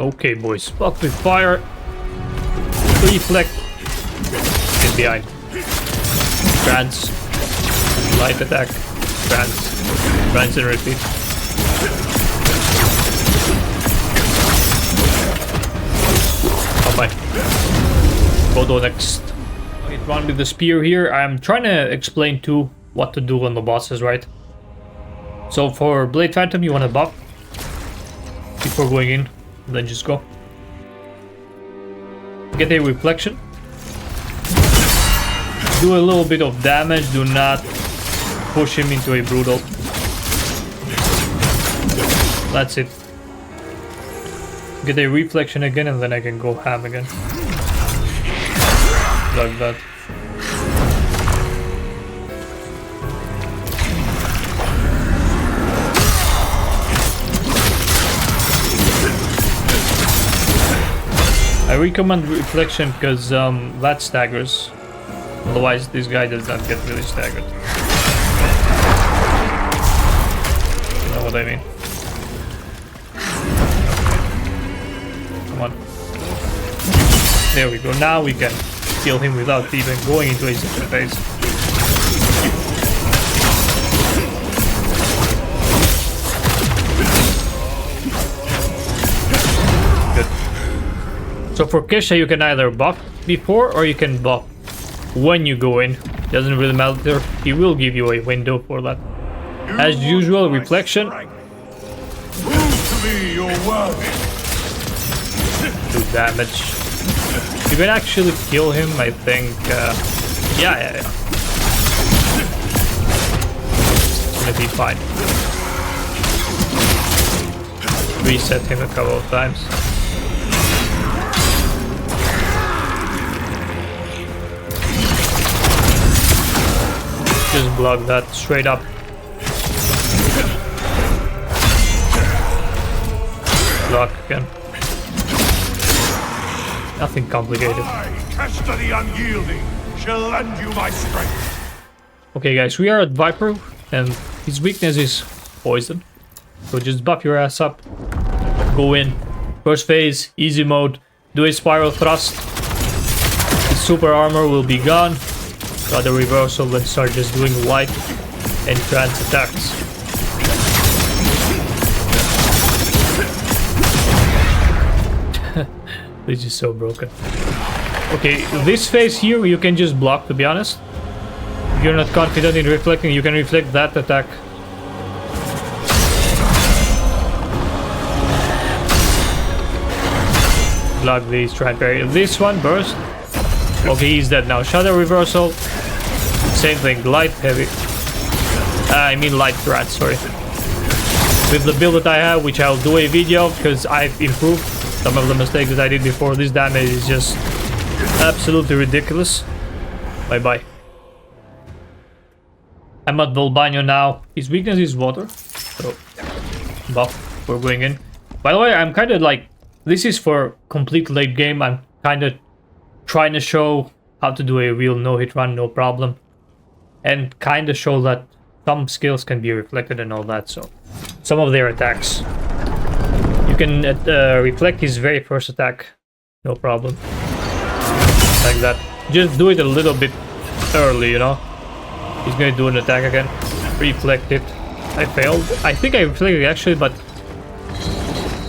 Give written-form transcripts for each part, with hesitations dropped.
Okay, boys. Block with fire. Reflect. Get behind. Trance. Light attack. Trance. Trance and repeat. Oh my. Gwydo next. Hit one with the spear here. I'm trying to explain too what to do on the bosses, right? So for Blade Phantom, you want to buff before going in, then just go. Get a reflection. Do a little bit of damage, do not push him into a brutal. That's it. Get a reflection again and then I can go ham again. Like that. I recommend reflection because that staggers. Otherwise this guy does not get really staggered. You know what I mean? Come on. There we go. Now we can kill him without even going into a second phase. So for Keshta, you can either buff before or you can buff when you go in. Doesn't really matter. He will give you a window for that. As usual, reflection. Do damage. You can actually kill him, I think. Yeah. It's gonna be fine. Reset him a couple of times. Just block that straight up. Block again. Nothing complicated. I, Keshta the Unyielding, shall lend you my strength. Okay guys, we are at Viper and his weakness is poison. So just buff your ass up. Go in. First phase, easy mode. Do a spiral thrust. His super armor will be gone. Got a reversal, let's start just doing light and trance attacks. This is so broken. Okay, this phase here you can just block, to be honest. If you're not confident in reflecting, you can reflect that attack. Block these, try and parry. This one, burst. Okay, he's dead now. Shadow reversal. Same thing, light, heavy. I mean light threat, sorry. With the build that I have, which I'll do a video because I've improved some of the mistakes that I did before. This damage is just absolutely ridiculous. Bye bye. I'm at Volbaino now. His weakness is water. So, buff. We're going in. By the way, I'm kind of like, this is for complete late game. I'm kind of trying to show how to do a real no-hit run, no problem. And kind of show that some skills can be reflected and all that, so some of their attacks. You can reflect his very first attack, no problem. Like that. Just do it a little bit early, you know? He's gonna do an attack again. Reflect it. I failed. I think I reflected actually, but...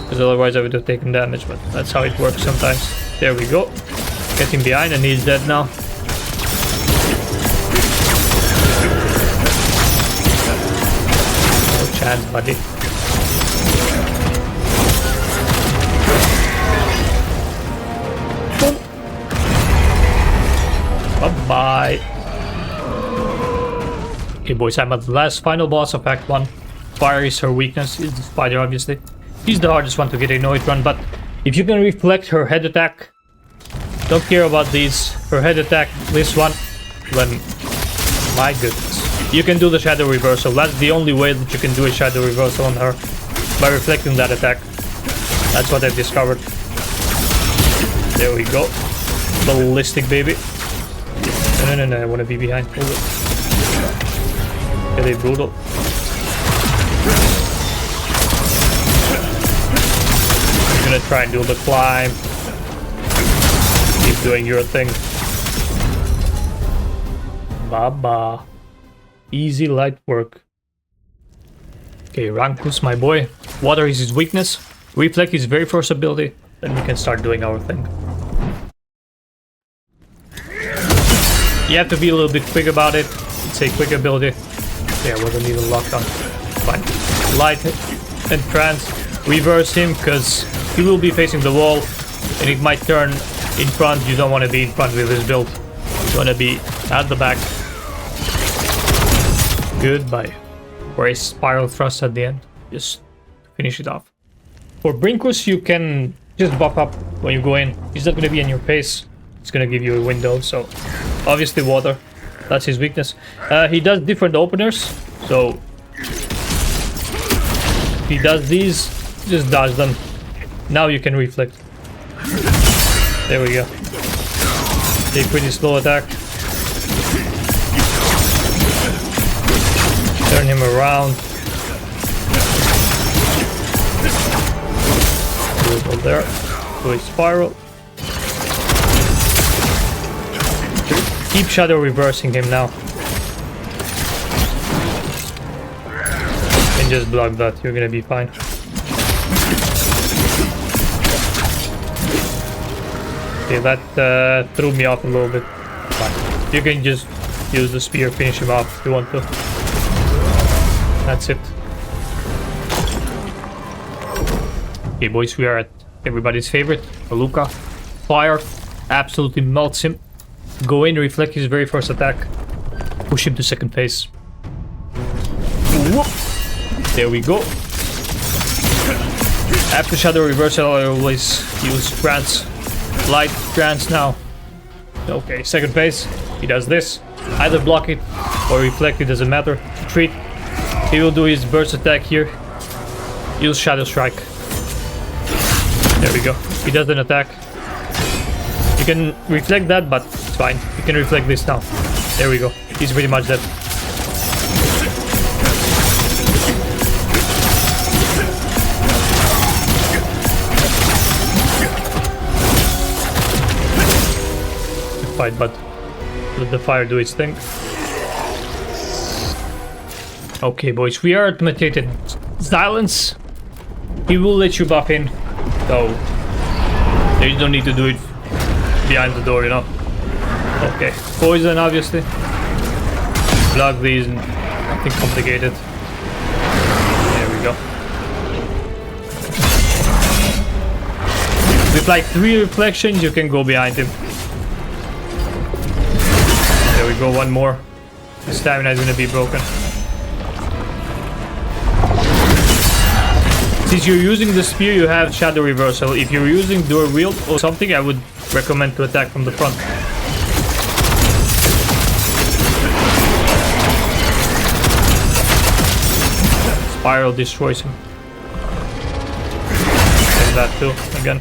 because otherwise I would have taken damage, but that's how it works sometimes. There we go. Get him behind and he's dead now. No chance, buddy. Boom. Bye-bye. Okay, boys, I'm at the last final boss of Act 1. Fire is her weakness, is the spider, obviously. She's the hardest one to get a no-hit run, but if you can reflect her head attack, don't care about these, her head attack, this one, then my goodness. You can do the shadow reversal. That's the only way that you can do a shadow reversal on her, by reflecting that attack. That's what I've discovered. There we go. Ballistic, baby. No, I want to be behind. Hold it. Get a brutal. gonna try and do the climb. Keep doing your thing. Baba. Easy light work. Okay, Rangkus, my boy. Water is his weakness. Reflect is very first ability. Then we can start doing our thing. You have to be a little bit quick about it. It's a quick ability. Yeah, wasn't even locked on. Fine. Light and trance. Reverse him because he will be facing the wall and it might turn in front. You don't want to be in front with this build. You want to be at the back. Goodbye. Or a spiral thrust at the end. Just finish it off. For Bringkus, you can just buff up when you go in. He's not going to be in your face. It's going to give you a window. So obviously water. That's his weakness. He does different openers. So if he does these, just dodge them. Now you can reflect. There we go. A pretty slow attack. Turn him around. Go there. Do a spiral. Keep shadow reversing him now. And just block that. You're gonna be fine. Okay, that threw me off a little bit. Fine. You can just use the spear, finish him off if you want to. That's it. Okay, boys, we are at everybody's favorite, Maluca. Fire absolutely melts him. Go in, reflect his very first attack. Push him to second phase. Whoop. There we go. After shadow reversal, I always use trance. Light trance now. Okay, second phase. He does this. Either block it or reflect it, doesn't matter. Retreat. He will do his burst attack here. Use Shadow Strike. There we go. He does an attack. You can reflect that, but it's fine. You can reflect this now. There we go. He's pretty much dead. Fight, but let the fire do its thing. Okay, boys, we are at Mutated Xilence. He will let you buff in, so you don't need to do it behind the door, you know. Okay, poison, obviously. Block these, nothing complicated. There we go. With like 3 reflections, you can go behind him. There we go, one more. His stamina is gonna be broken. Since you're using the spear, you have shadow reversal. If you're using dual wield or something, I would recommend to attack from the front. Spiral destroys him. And that too, again.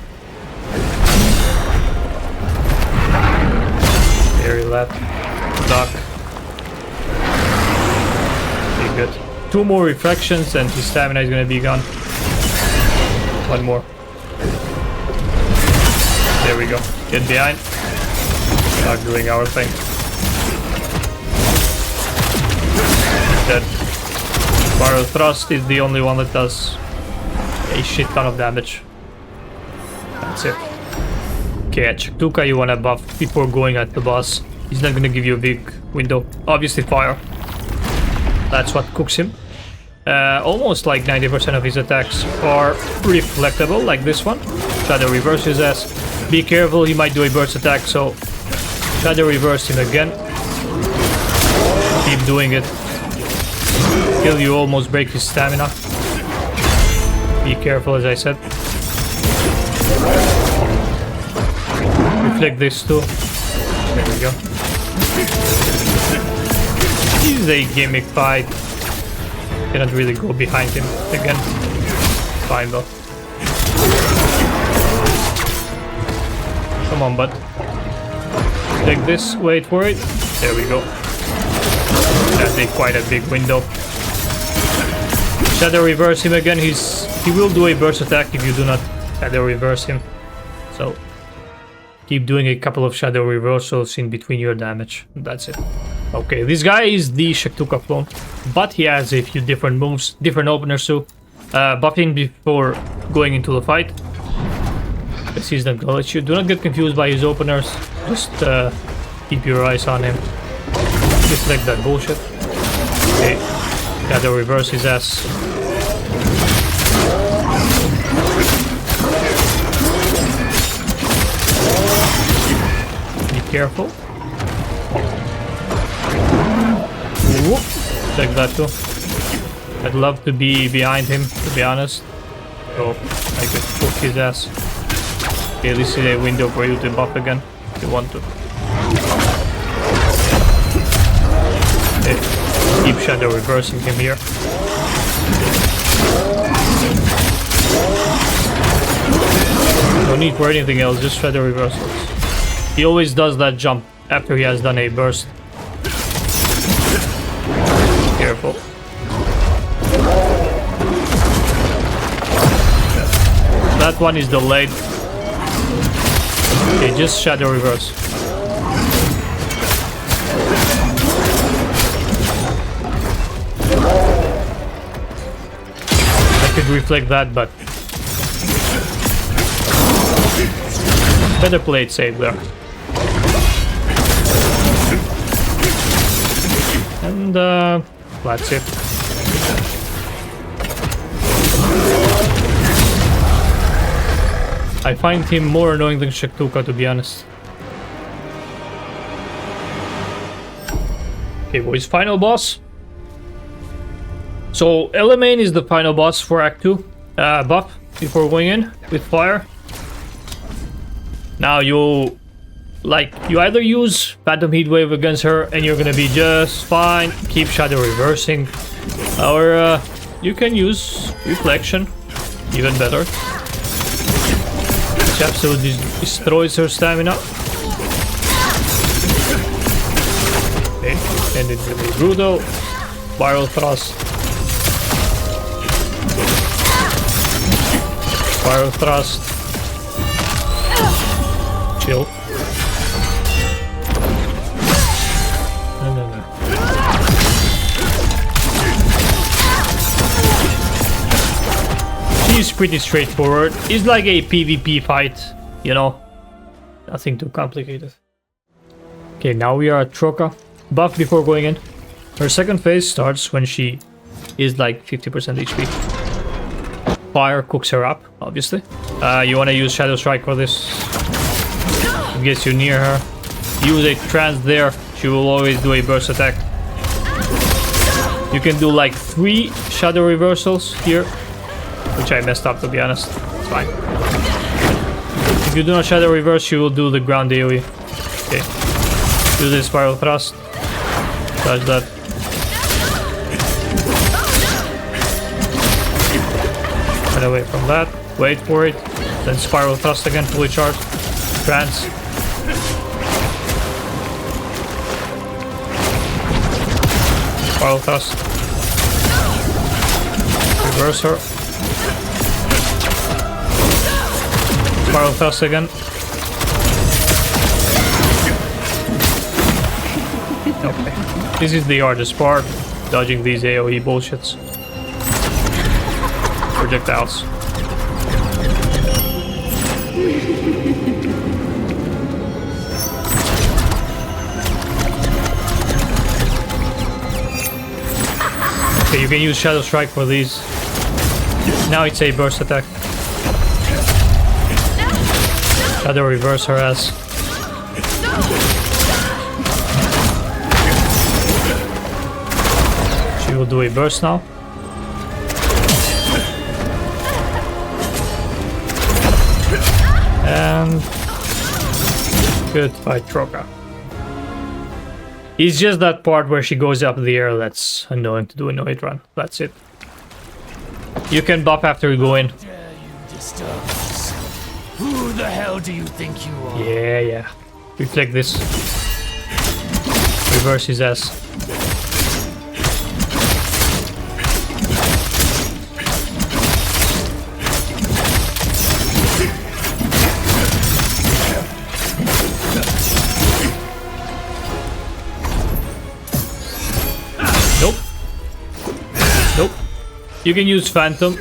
Very left. Duck. Okay, good. 2 more refractions and his stamina is gonna be gone. 1 more. There we go. Get behind. Start doing our thing. Dead. Spiral Thrust is the only one that does a shit ton of damage. That's it. Okay, at Shactuka you wanna buff before going at the boss. He's not gonna give you a big window. Obviously fire. That's what cooks him. Almost like 90% of his attacks are reflectable, like this one. Shadow reverse his ass. Be careful, he might do a burst attack, so shadow reverse him again. Keep doing it. Till you almost break his stamina. Be careful, as I said. Reflect this too. There we go. This is a gimmick fight. Cannot really go behind him again. Fine though. Come on, bud. Take this, wait for it. There we go. That's quite a big window. Shadow reverse him again. He will do a burst attack if you do not shadow reverse him. So keep doing a couple of shadow reversals in between your damage. That's it. Okay, this guy is the Shactuka clone, but he has a few different moves, different openers too. Buffing before going into the fight. This is the glitch. Do not get confused by his openers. Just keep your eyes on him. Just like that bullshit. Okay, shadow reverse his ass. Be careful. Whoop. Check that too. I'd love to be behind him, to be honest. So I could poke his ass. Okay, this is a window for you to buff again if you want to. Okay. Keep shadow reversing him here. No need for anything else, just shadow reversals. He always does that jump after he has done a burst. Careful. That one is delayed. Okay, just shadow reverse. I could reflect that, but better play it safe there. And that's it. I find him more annoying than Shactuka, to be honest. Okay, boys, final boss. So, Elamein is the final boss for Act 2. Buff before going in with fire. Now you either use Phantom Heatwave against her and you're gonna be just fine, keep shadow reversing, or you can use Reflection, even better. Which absolutely destroys her stamina. Okay, and it's gonna be brutal. Spiral Thrust. Spiral Thrust. Chill. No. She's pretty straightforward. It's like a PvP fight, you know. Nothing too complicated. Okay, now we are at Trokka. Buff before going in. Her second phase starts when she is like 50% HP. Fire cooks her up, obviously. You want to use Shadow Strike for this. It gets you near her. Use a trance there. She will always do a burst attack. You can do like 3 shadow reversals here, which I messed up, to be honest. It's fine. If you do not shadow reverse, she will do the ground AoE. Okay. Do the spiral thrust. Touch that. Get away from that. Wait for it. Then spiral thrust again, fully charged. Trance. Spiral thrust. Reverse her. Spiral thrust again. Okay. This is the hardest part. Dodging these AoE bullshits. Projectiles. Okay, you can use Shadow Strike for these. Now it's a burst attack. Shadow reverse her ass. She will do a burst now. And goodbye, Trokka. It's just that part where she goes up in the air that's annoying to do in a hit run. That's it. You can buff after you go in. How dare you disturb us? Who the hell do you think you are? Yeah. Reflect this. Reverse his ass. You can use Phantom.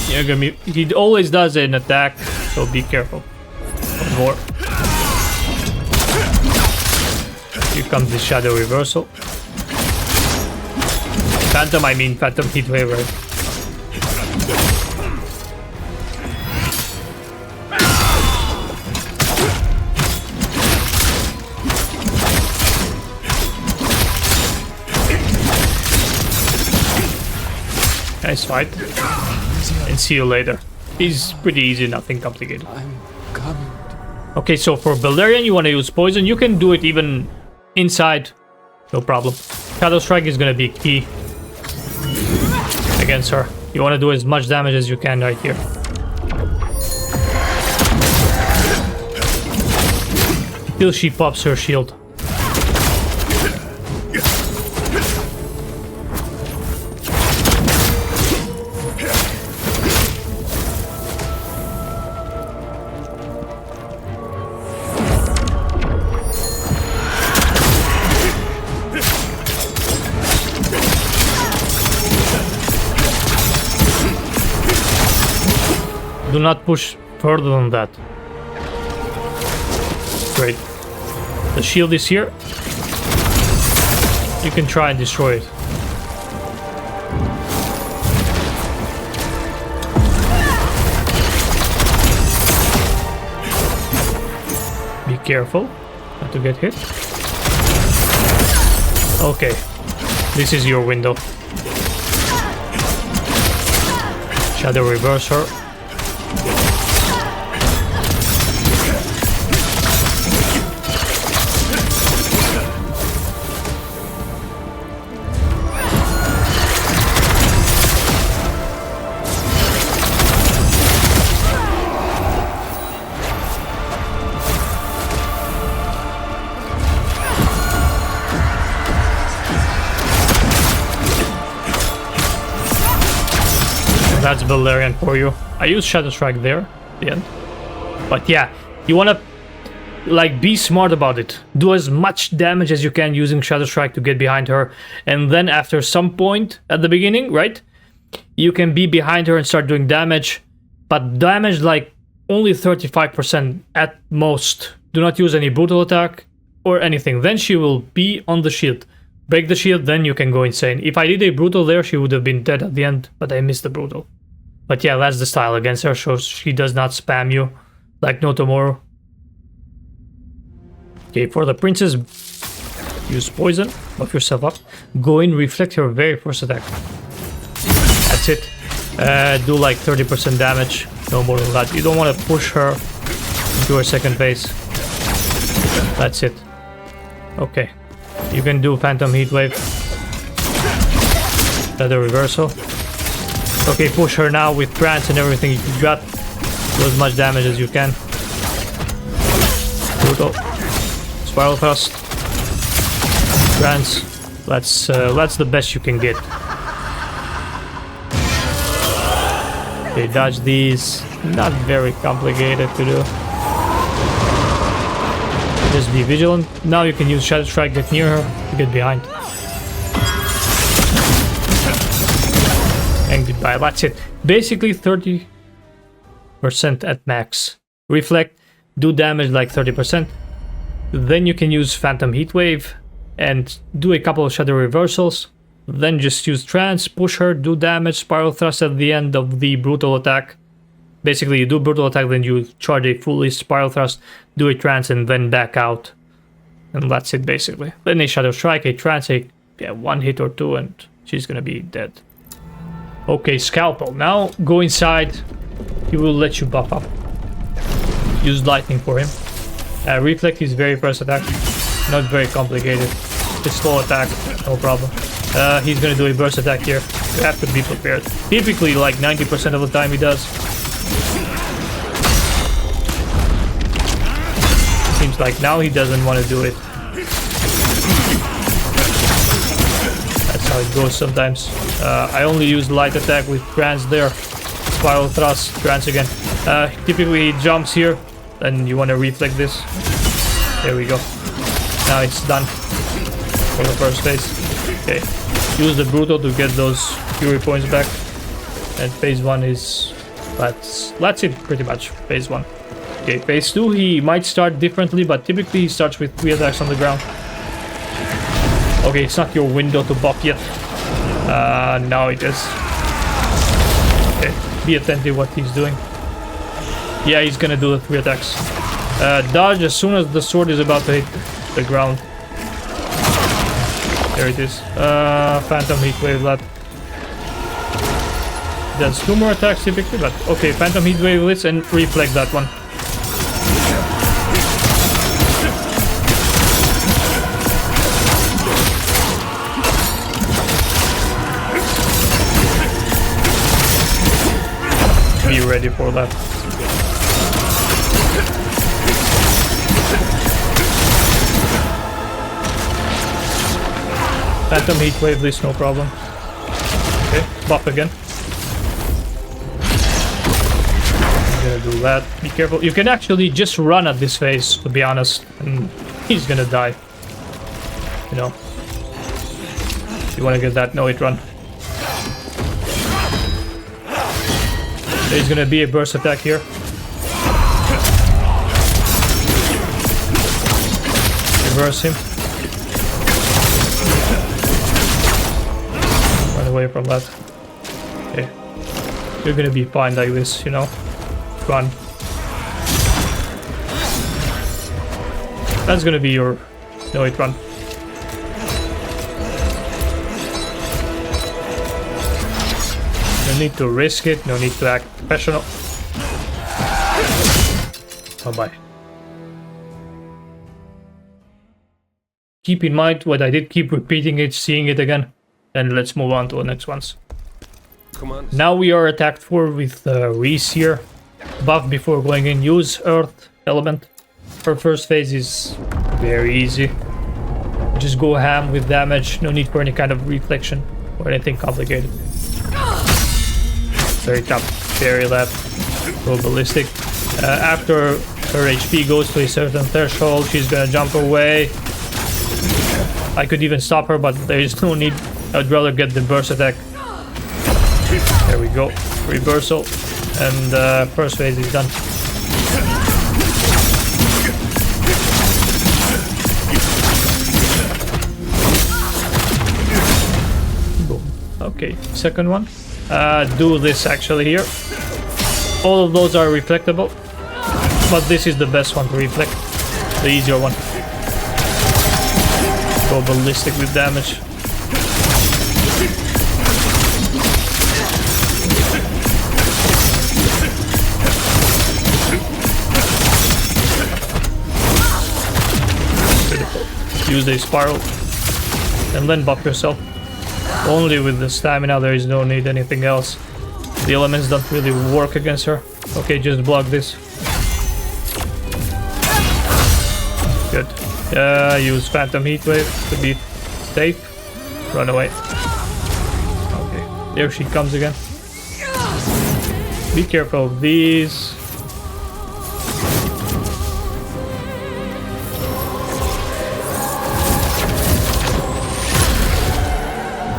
You're gonna be, he always does an attack, so be careful. One more. Here comes the Shadow Reversal. Phantom, I mean Phantom Heatwave, right? Nice fight. And see you later. He's pretty easy, nothing complicated. I'm coming. Okay, so for Bellerian, you want to use poison. You can do it even inside. No problem. Shadow Strike is going to be key against her. You want to do as much damage as you can right here. Till she pops her shield. Do not push further than that. Great. The shield is here. You can try and destroy it. Be careful not to get hit. Okay. This is your window. Shadow reverse her. That's Bellerian for you. I use Shadow Strike there at the end. But yeah, you want to like be smart about it. Do as much damage as you can using Shadow Strike to get behind her. And then after some point at the beginning, right? You can be behind her and start doing damage. But damage like only 35% at most. Do not use any brutal attack or anything. Then she will be on the shield. Break the shield, then you can go insane. If I did a brutal there, she would have been dead at the end, but I missed the brutal. But yeah, that's the style against her, so she does not spam you like no tomorrow. Okay, for the princess, use poison, buff yourself up. Go in, reflect her very first attack. That's it. Do like 30% damage, no more than that. You don't want to push her into her second phase. That's it. Okay. You can do Phantom Heatwave. Shadow Reversal. Okay, push her now with trance and everything you got. Do as much damage as you can. Brutal. Spiral Thrust. Trance. That's the best you can get. Okay, dodge these. Not very complicated to do. Just be vigilant. Now you can use Shadow Strike, get near her, get behind. And goodbye, that's it. Basically 30% at max. Reflect, do damage like 30%. Then you can use Phantom Heatwave and do a couple of Shadow Reversals. Then just use Trance, push her, do damage, Spiral Thrust at the end of the brutal attack. Basically, you do brutal attack, then you charge a fully Spiral Thrust, do a Trance, and then back out. And that's it, basically. Then a Shadow Strike, a Trance, one hit or two, and she's gonna be dead. Okay, Skalpel. Now, go inside. He will let you buff up. Use Lightning for him. Reflect his very first attack. Not very complicated. Just slow attack, no problem. He's gonna do a burst attack here. You have to be prepared. Typically, like 90% of the time he does. Seems like now he doesn't want to do it. That's how it goes sometimes. I only use light attack with Trance there. Spiral Thrust, Trance again. Typically he jumps here, and you want to reflect this. There we go. Now it's done for the first phase. Okay. Use the Brutal to get those Fury points back. And phase 1 is... That's it pretty much, phase 1. Okay, phase 2 he might start differently, but typically he starts with 3 attacks on the ground. Okay, it's not your window to buff yet. Now it is. Okay, be attentive what he's doing. Yeah, he's gonna do the 3 attacks. Dodge as soon as the sword is about to hit the ground. There it is. Phantom Heatwave that. Does 2 more attacks typically, but okay, Phantom Heatwave this and reflect that one. Be ready for that. Phantom Heatwave this, no problem. Okay, buff again. Gonna do that. Be careful. You can actually just run at this phase, to be honest, and he's gonna die. You know. You wanna get that? No, it run. There's gonna be a burst attack here. Reverse him. Run away from that. Okay. You're gonna be fine like this, you know. Run. That's gonna be your... No, it run. No need to risk it, no need to act professional. Bye-bye. Keep in mind what I did, keep repeating it, seeing it again. And let's move on to the next ones. Now we are attacked for with Reese here. Buff before going in, use Earth element. Her first phase is very easy. Just go ham with damage, no need for any kind of reflection or anything complicated. Very top, very left, go ballistic. After her HP goes to a certain threshold, she's gonna jump away. I could even stop her, but there is no need. I'd rather get the burst attack. There we go, reversal. And first phase is done. Boom. Okay, second one. Do this actually here. All of those are reflectable, but this is the best one to reflect. The easier one. Go ballistic with damage. Use a spiral and then buff yourself. Only with the stamina, there is no need anything else. The elements don't really work against her. Okay, just block this. Good. Use Phantom Heatwave to be safe. Run away. Okay, there she comes again. Be careful of these.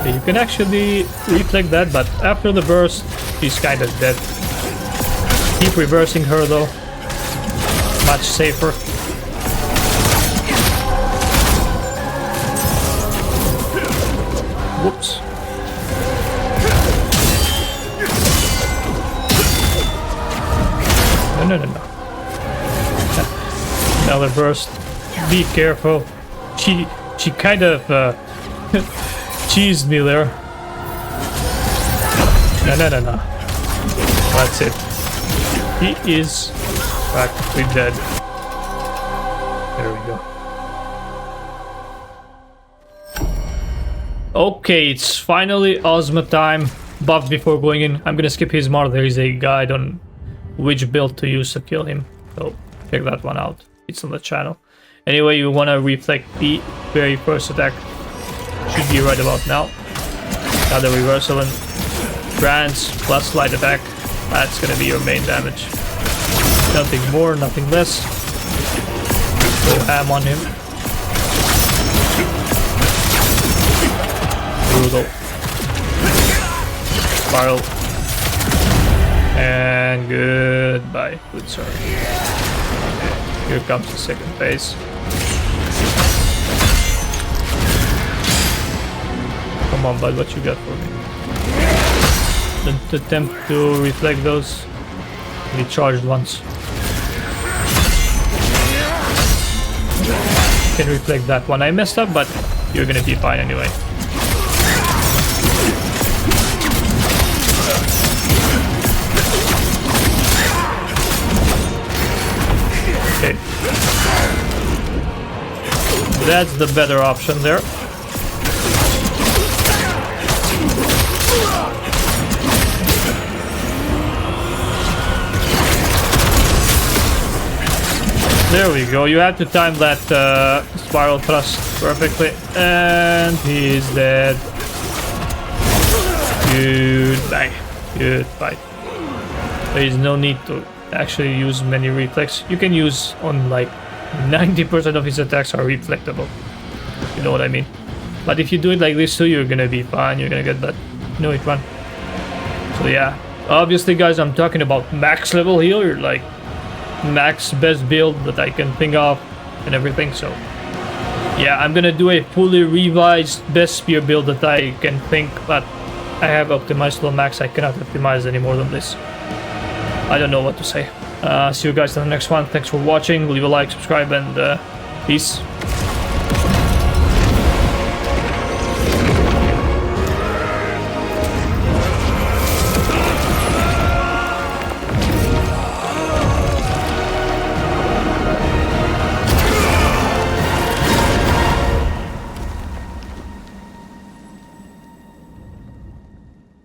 You can actually reflect that, but after the burst, she's kind of dead. Keep reversing her though. Much safer. Whoops. No. Another burst. Be careful. She kind of cheesed me there. No. That's it. He is practically dead. There we go. Okay, it's finally Ozma time. Buff before going in. I'm gonna skip his mark. There is a guide on which build to use to kill him. So check that one out. It's on the channel. Anyway, you wanna reflect the very first attack. Should be right about now. Another reversal and grants plus light attack. That's gonna be your main damage. Nothing more, nothing less. Go ham on him. Brutal. Spiral. And goodbye, good sir. Okay, here comes the second phase. Come on, bud, what you got for me? Don't attempt to reflect those. We charged once. Can reflect that one. I messed up, but you're gonna be fine anyway. Okay. That's the better option there. There we go. You have to time that spiral thrust perfectly. And he's dead. Goodbye. Goodbye. There is no need to actually use many reflex. You can use on like 90% of his attacks are reflectable. You know what I mean? But if you do it like this too, you're gonna be fine. You're gonna get that. No hit run. So yeah. Obviously, guys, I'm talking about max level here. Like max best build that I can think of and everything. So yeah, I'm gonna do a fully revised best spear build that I can think, but I have optimized to the max. I cannot optimize any more than this. I don't know what to say. See you guys in the next one. Thanks for watching. Leave a like, subscribe, and peace.